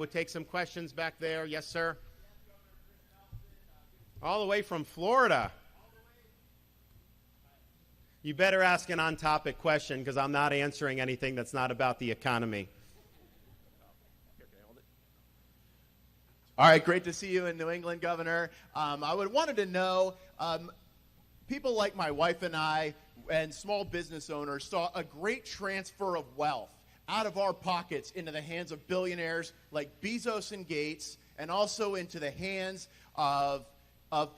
We'll take some questions back there. Yes, sir. All the way from Florida. You better ask an on-topic question because I'm not answering anything that's not about the economy. All right, great to see you in New England, Governor. I wanted to know, people like my wife and I and small business owners saw a great transfer of wealth out of our pockets into the hands of billionaires like Bezos and Gates, and also into the hands of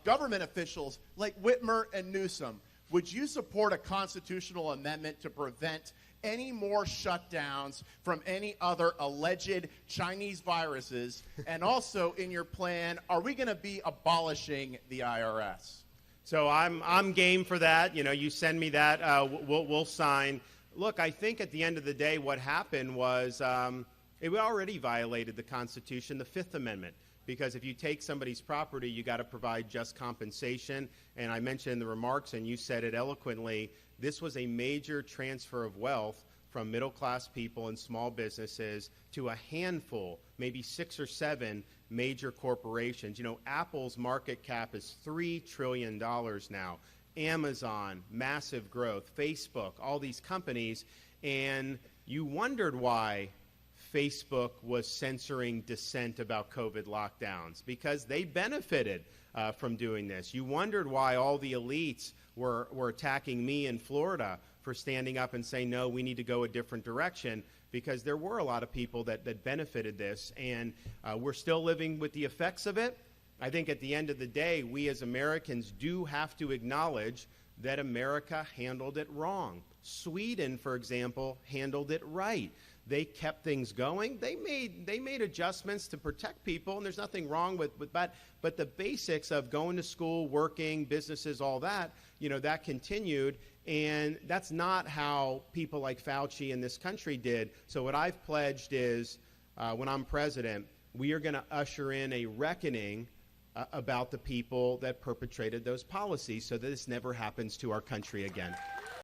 government officials like Whitmer and Newsom. Would you support a constitutional amendment to prevent any more shutdowns from any other alleged Chinese viruses? And also, in your plan, are we going to be abolishing the IRS? So I'm game for that. You know, you send me that, we'll sign. Look, I think at the end of the day, what happened was it already violated the Constitution, the Fifth Amendment, because if you take somebody's property, you got to provide just compensation. And I mentioned in the remarks, and you said it eloquently, this was a major transfer of wealth from middle-class people and small businesses to a handful, maybe 6 or 7 major corporations. You know, Apple's market cap is $3 trillion now. Amazon, massive growth, Facebook, all these companies, and you wondered why Facebook was censoring dissent about COVID lockdowns, because they benefited from doing this. You wondered why all the elites were attacking me in Florida for standing up and saying, no, we need to go a different direction, because there were a lot of people that benefited this, and we're still living with the effects of it. I think at the end of the day, we as Americans do have to acknowledge that America handled it wrong. Sweden, for example, handled it right. They kept things going. They made adjustments to protect people, and there's nothing wrong with that. But the basics of going to school, working, businesses, all that, you know, that continued. And that's not how people like Fauci in this country did. So what I've pledged is, when I'm president, we are going to usher in a reckoning about the people that perpetrated those policies so that this never happens to our country again.